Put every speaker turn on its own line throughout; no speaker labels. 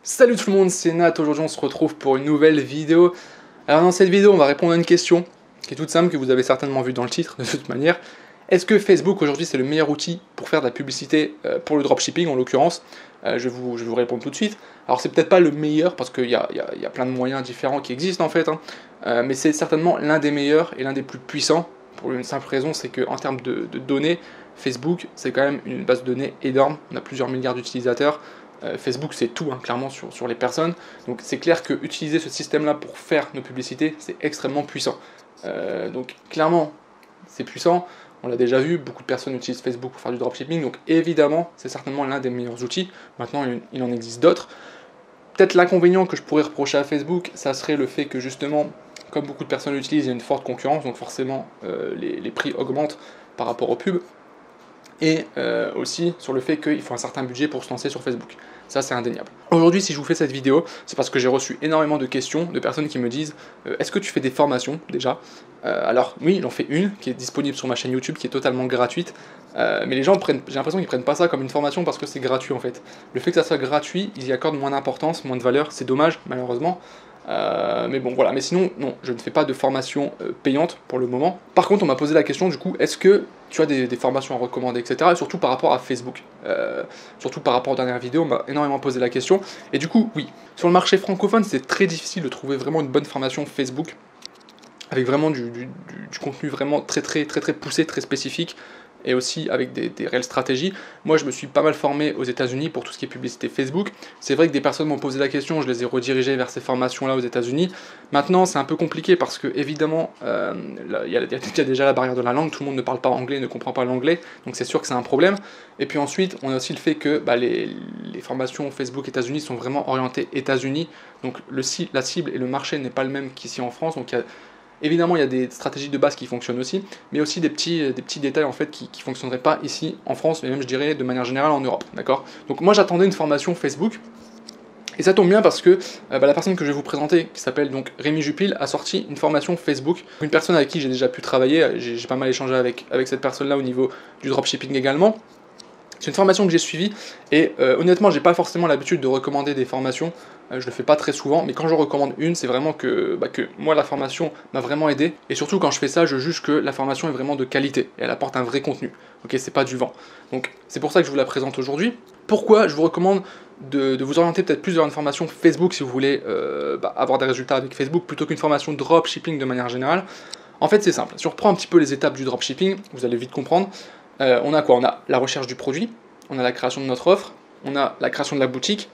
Salut tout le monde, c'est Nat, aujourd'hui on se retrouve pour une nouvelle vidéo. Alors dans cette vidéo on va répondre à une question qui est toute simple, que vous avez certainement vu dans le titre de toute manière. Est-ce que Facebook aujourd'hui c'est le meilleur outil pour faire de la publicité pour le dropshipping en l'occurrence? Je vais vous répondre tout de suite. Alors c'est peut-être pas le meilleur parce qu'il y a plein de moyens différents qui existent en fait, mais c'est certainement l'un des meilleurs et l'un des plus puissants pour une simple raison, c'est qu'en termes de données, Facebook c'est quand même une base de données énorme, on a plusieurs milliards d'utilisateurs. Facebook c'est tout, clairement sur les personnes, donc c'est clair que utiliser ce système là pour faire nos publicités c'est extrêmement puissant. Donc clairement c'est puissant, on l'a déjà vu, beaucoup de personnes utilisent Facebook pour faire du dropshipping, donc évidemment c'est certainement l'un des meilleurs outils. Maintenant il en existe d'autres. Peut-être l'inconvénient que je pourrais reprocher à Facebook, ça serait le fait que justement, comme beaucoup de personnes l'utilisent, il y a une forte concurrence, donc forcément les prix augmentent par rapport aux pubs. Et aussi sur le fait qu'il faut un certain budget pour se lancer sur Facebook. Ça c'est indéniable. Aujourd'hui si je vous fais cette vidéo, c'est parce que j'ai reçu énormément de questions de personnes qui me disent est-ce que tu fais des formations déjà? Alors oui, j'en fais une qui est disponible sur ma chaîne YouTube, qui est totalement gratuite, mais les gens j'ai l'impression qu'ils prennent pas ça comme une formation parce que c'est gratuit en fait. Le fait que ça soit gratuit, ils y accordent moins d'importance, moins de valeur, c'est dommage malheureusement. Mais bon voilà, mais sinon non, je ne fais pas de formation payante pour le moment. Par contre on m'a posé la question du coup, est-ce que tu as des formations à recommander, etc. Et surtout par rapport à Facebook. Surtout par rapport aux dernières vidéos, on m'a énormément posé la question. Et du coup, oui, sur le marché francophone, c'est très difficile de trouver vraiment une bonne formation Facebook, avec vraiment du contenu vraiment très poussé, très spécifique, et aussi avec des réelles stratégies. Moi je me suis pas mal formé aux États-Unis pour tout ce qui est publicité Facebook. C'est vrai que des personnes m'ont posé la question, je les ai redirigés vers ces formations-là aux États-Unis. Maintenant c'est un peu compliqué parce que évidemment il y a déjà la barrière de la langue, tout le monde ne parle pas anglais, ne comprend pas l'anglais, donc c'est sûr que c'est un problème. Et puis ensuite on a aussi le fait que les formations Facebook États-Unis sont vraiment orientées États-Unis, donc la cible et le marché n'est pas le même qu'ici en France, donc évidemment, il y a des stratégies de base qui fonctionnent aussi, mais aussi des petits détails en fait qui ne fonctionneraient pas ici en France, mais même je dirais de manière générale en Europe, d'accord? Donc moi j'attendais une formation Facebook, et ça tombe bien parce que la personne que je vais vous présenter, qui s'appelle donc Rémi Jupil, a sorti une formation Facebook, une personne avec qui j'ai déjà pu travailler, j'ai pas mal échangé avec cette personne-là au niveau du dropshipping également. C'est une formation que j'ai suivie et honnêtement j'ai pas forcément l'habitude de recommander des formations, je le fais pas très souvent, mais quand je recommande une, c'est vraiment que moi la formation m'a vraiment aidé, et surtout quand je fais ça, je juge que la formation est vraiment de qualité, et elle apporte un vrai contenu, ok, c'est pas du vent. Donc c'est pour ça que je vous la présente aujourd'hui. Pourquoi je vous recommande de vous orienter peut-être plus vers une formation Facebook si vous voulez avoir des résultats avec Facebook, plutôt qu'une formation dropshipping de manière générale. En fait c'est simple, si on reprend un petit peu les étapes du dropshipping, vous allez vite comprendre. On a quoi? On a la recherche du produit, on a la création de notre offre, on a la création de la boutique,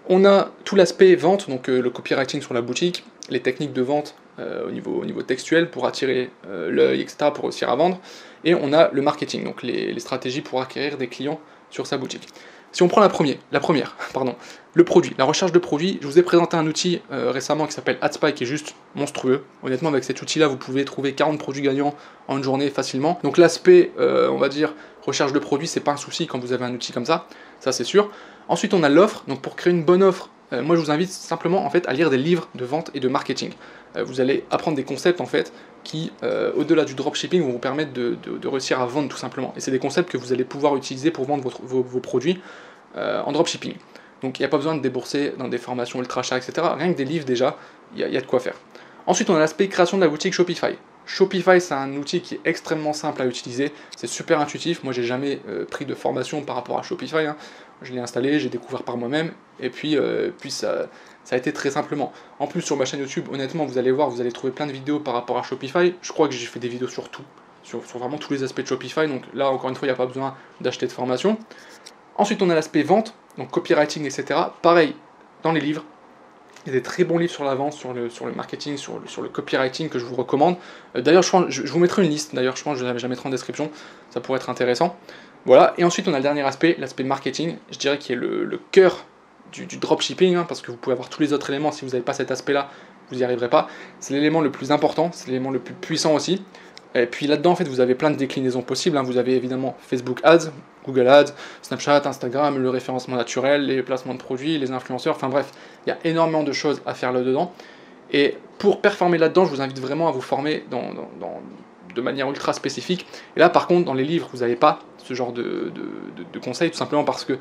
on a tout l'aspect vente, donc le copywriting sur la boutique, les techniques de vente au niveau textuel pour attirer l'œil, etc., pour réussir à vendre, et on a le marketing, donc les stratégies pour acquérir des clients sur sa boutique. Si on prend la première, le produit, la recherche de produit, je vous ai présenté un outil récemment qui s'appelle AdSpy, qui est juste monstrueux. Honnêtement, avec cet outil-là, vous pouvez trouver 40 produits gagnants en une journée facilement. Donc l'aspect, on va dire, recherche de produits, c'est pas un souci quand vous avez un outil comme ça c'est sûr. Ensuite, on a l'offre. Donc pour créer une bonne offre, moi je vous invite simplement en fait à lire des livres de vente et de marketing. Vous allez apprendre des concepts en fait qui, au-delà du dropshipping, vont vous permettre de réussir à vendre tout simplement. Et c'est des concepts que vous allez pouvoir utiliser pour vendre vos produits en dropshipping. Donc il n'y a pas besoin de débourser dans des formations ultra chères, etc. Rien que des livres déjà, il y a de quoi faire. Ensuite, on a l'aspect création de la boutique Shopify. Shopify, c'est un outil qui est extrêmement simple à utiliser, c'est super intuitif. Moi, j'ai jamais pris de formation par rapport à Shopify. Je l'ai installé, j'ai découvert par moi-même, et puis ça a été très simplement. En plus, sur ma chaîne YouTube, honnêtement, vous allez voir, vous allez trouver plein de vidéos par rapport à Shopify. Je crois que j'ai fait des vidéos sur tout, sur vraiment tous les aspects de Shopify. Donc là, encore une fois, il n'y a pas besoin d'acheter de formation. Ensuite, on a l'aspect vente, donc copywriting, etc. Pareil, dans les livres. Il y a des très bons livres sur la vente, sur le marketing, sur le copywriting que je vous recommande. D'ailleurs, je vous mettrai une liste, d'ailleurs, je pense que je la mettrai en description, ça pourrait être intéressant. Voilà, et ensuite on a le dernier aspect, l'aspect marketing, je dirais qui est le cœur du dropshipping, parce que vous pouvez avoir tous les autres éléments, si vous n'avez pas cet aspect-là, vous n'y arriverez pas. C'est l'élément le plus important, c'est l'élément le plus puissant aussi. Et puis là-dedans, en fait, vous avez plein de déclinaisons possibles. Vous avez évidemment Facebook Ads, Google Ads, Snapchat, Instagram, le référencement naturel, les placements de produits, les influenceurs, enfin bref, il y a énormément de choses à faire là-dedans. Et pour performer là-dedans, je vous invite vraiment à vous former de manière ultra spécifique. Et là, par contre, dans les livres, vous n'avez pas ce genre de conseils, tout simplement parce que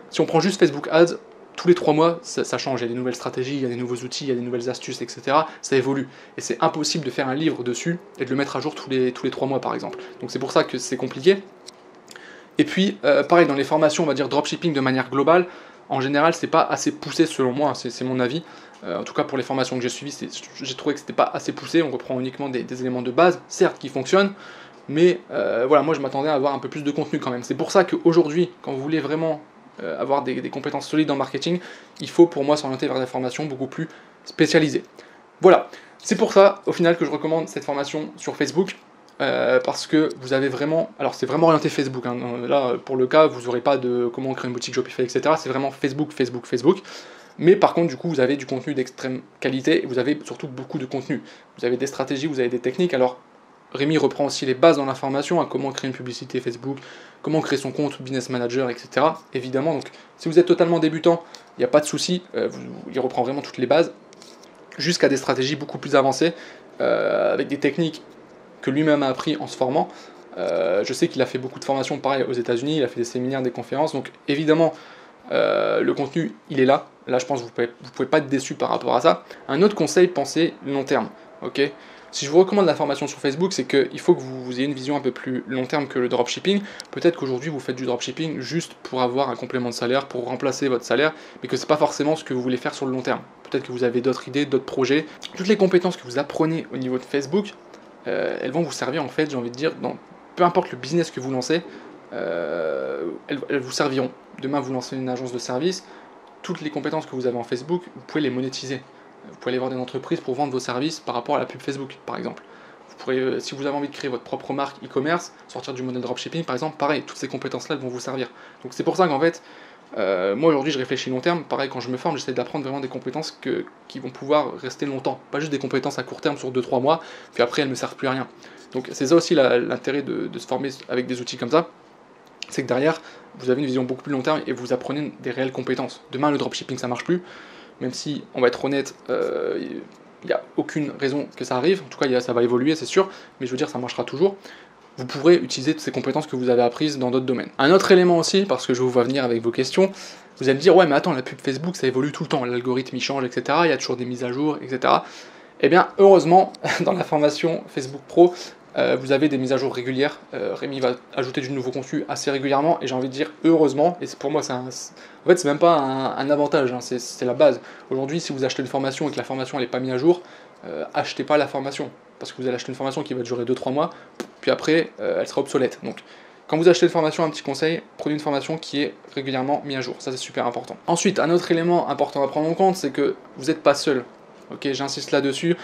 si on prend juste Facebook Ads, tous les 3 mois, ça change, il y a des nouvelles stratégies, il y a des nouveaux outils, il y a des nouvelles astuces, etc. Ça évolue. Et c'est impossible de faire un livre dessus et de le mettre à jour tous les 3 mois, par exemple. Donc c'est pour ça que c'est compliqué. Et puis, pareil, dans les formations, on va dire dropshipping de manière globale, en général, c'est pas assez poussé selon moi, c'est mon avis. En tout cas, pour les formations que j'ai suivies, j'ai trouvé que c'était pas assez poussé. On reprend uniquement des éléments de base, certes, qui fonctionnent, mais voilà, moi je m'attendais à avoir un peu plus de contenu quand même. C'est pour ça qu'aujourd'hui, quand vous voulez vraiment avoir des compétences solides en marketing, il faut pour moi s'orienter vers des formations beaucoup plus spécialisées. Voilà, c'est pour ça au final que je recommande cette formation sur Facebook. Parce que vous avez vraiment, alors c'est vraiment orienté Facebook, hein. Là pour le cas vous n'aurez pas de comment créer une boutique Shopify, etc. C'est vraiment Facebook, Facebook, Facebook. Mais par contre du coup vous avez du contenu d'extrême qualité et vous avez surtout beaucoup de contenu. Vous avez des stratégies, vous avez des techniques. Alors Rémi reprend aussi les bases dans la formation, à comment créer une publicité Facebook, comment créer son compte Business Manager, etc. Évidemment, donc si vous êtes totalement débutant, il n'y a pas de souci, il reprend vraiment toutes les bases, jusqu'à des stratégies beaucoup plus avancées, avec des techniques que lui-même a appris en se formant. Je sais qu'il a fait beaucoup de formations pareil aux États-Unis, il a fait des séminaires, des conférences, donc évidemment le contenu il est là. Là je pense que vous pouvez pas être déçu par rapport à ça. Un autre conseil, pensez long terme. Ok, si je vous recommande la formation sur Facebook, c'est qu'il faut que vous ayez une vision un peu plus long terme que le dropshipping. Peut-être qu'aujourd'hui vous faites du dropshipping juste pour avoir un complément de salaire, pour remplacer votre salaire, mais que c'est pas forcément ce que vous voulez faire sur le long terme. Peut-être que vous avez d'autres idées, d'autres projets. Toutes les compétences que vous apprenez au niveau de Facebook, elles vont vous servir en fait, j'ai envie de dire, dans peu importe le business que vous lancez, elles vous serviront. Demain vous lancez une agence de service, toutes les compétences que vous avez en Facebook, vous pouvez les monétiser. Vous pouvez aller voir des entreprises pour vendre vos services par rapport à la pub Facebook, par exemple. Vous pourrez, si vous avez envie de créer votre propre marque e-commerce, sortir du modèle dropshipping, par exemple, pareil, toutes ces compétences-là vont vous servir. Donc c'est pour ça qu'en fait, moi aujourd'hui je réfléchis long terme, pareil quand je me forme, j'essaie d'apprendre vraiment des compétences qui vont pouvoir rester longtemps, pas juste des compétences à court terme sur 2-3 mois, puis après elles ne me servent plus à rien. Donc c'est ça aussi l'intérêt de se former avec des outils comme ça, c'est que derrière vous avez une vision beaucoup plus long terme et vous apprenez des réelles compétences. Demain le dropshipping ça marche plus, même si on va être honnête, il n'y a aucune raison que ça arrive, en tout cas ça va évoluer c'est sûr, mais je veux dire ça marchera toujours. Vous pourrez utiliser toutes ces compétences que vous avez apprises dans d'autres domaines. Un autre élément aussi, parce que je vous vois venir avec vos questions, vous allez me dire, ouais mais attends, la pub Facebook ça évolue tout le temps, l'algorithme il change, etc., il y a toujours des mises à jour, etc. Eh bien, heureusement, dans la formation Facebook Pro, vous avez des mises à jour régulières. Rémi va ajouter du nouveau contenu assez régulièrement, et j'ai envie de dire heureusement, et pour moi en fait c'est même pas un avantage, hein, c'est la base. Aujourd'hui, si vous achetez une formation et que la formation elle n'est pas mise à jour, achetez pas la formation, parce que vous allez acheter une formation qui va durer 2-3 mois, puis après elle sera obsolète. Donc quand vous achetez une formation, un petit conseil, prenez une formation qui est régulièrement mise à jour, ça c'est super important. Ensuite, un autre élément important à prendre en compte, c'est que vous n'êtes pas seul. Ok, j'insiste là-dessus,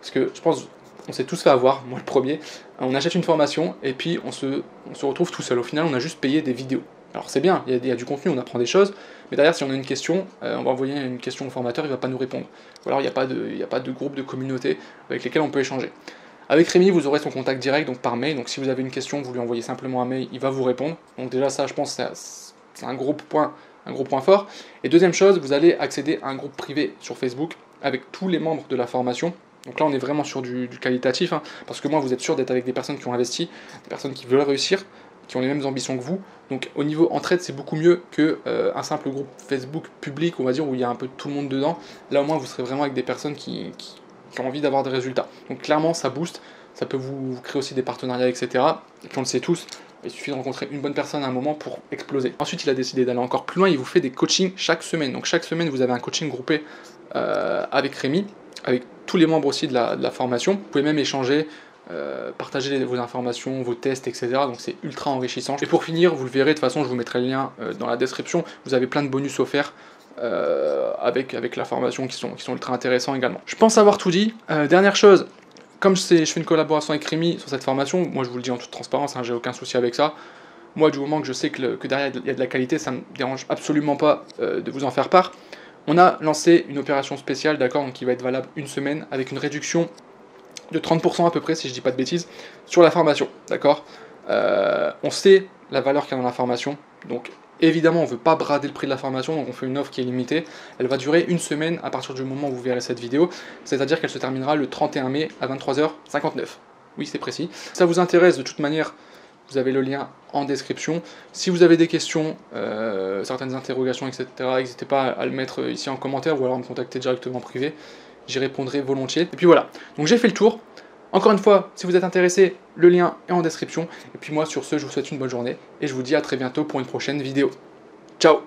parce que je pense on s'est tous fait avoir, moi le premier. On achète une formation et puis on se retrouve tout seul. Au final, on a juste payé des vidéos. Alors c'est bien, il y a du contenu, on apprend des choses, mais derrière, si on a une question, on va envoyer une question au formateur, il ne va pas nous répondre. Ou alors il n'y a pas de groupe de communauté avec lesquels on peut échanger. Avec Rémi, vous aurez son contact direct, donc par mail. Donc si vous avez une question, vous lui envoyez simplement un mail, il va vous répondre. Donc déjà ça, je pense, c'est un gros point fort. Et deuxième chose, vous allez accéder à un groupe privé sur Facebook avec tous les membres de la formation. Donc là, on est vraiment sur du qualitatif, hein, parce que moi, vous êtes sûr d'être avec des personnes qui ont investi, des personnes qui veulent réussir, qui ont les mêmes ambitions que vous. Donc au niveau entraide, c'est beaucoup mieux qu'un simple groupe Facebook public, on va dire, où il y a un peu tout le monde dedans. Là, au moins, vous serez vraiment avec des personnes qui ont envie d'avoir des résultats. Donc clairement, ça booste, ça peut vous créer aussi des partenariats, etc. Et puis on le sait tous, il suffit de rencontrer une bonne personne à un moment pour exploser. Ensuite, il a décidé d'aller encore plus loin, il vous fait des coachings chaque semaine. Donc chaque semaine, vous avez un coaching groupé avec Rémi, avec tous les membres aussi de la formation. Vous pouvez même échanger, partager vos informations, vos tests, etc. Donc c'est ultra enrichissant. Et pour finir, vous le verrez, de toute façon, je vous mettrai le lien dans la description. Vous avez plein de bonus offerts avec la formation qui sont ultra intéressants également. Je pense avoir tout dit. Dernière chose, comme je fais une collaboration avec Rémi sur cette formation, moi je vous le dis en toute transparence, hein, j'ai aucun souci avec ça. Moi, du moment que je sais que derrière il y a de la qualité, ça ne me dérange absolument pas de vous en faire part. On a lancé une opération spéciale, d'accord, donc qui va être valable une semaine, avec une réduction de 30% à peu près, si je dis pas de bêtises, sur la formation, d'accord. On sait la valeur qu'il y a dans la formation, donc évidemment on ne veut pas brader le prix de la formation, donc on fait une offre qui est limitée. Elle va durer une semaine à partir du moment où vous verrez cette vidéo, c'est-à-dire qu'elle se terminera le 31 mai à 23h59. Oui, c'est précis. Si ça vous intéresse, de toute manière, vous avez le lien en description. Si vous avez des questions, certaines interrogations, etc., n'hésitez pas à le mettre ici en commentaire ou alors à me contacter directement en privé. J'y répondrai volontiers. Et puis voilà, donc j'ai fait le tour. Encore une fois, si vous êtes intéressé, le lien est en description. Et puis moi, sur ce, je vous souhaite une bonne journée et je vous dis à très bientôt pour une prochaine vidéo. Ciao!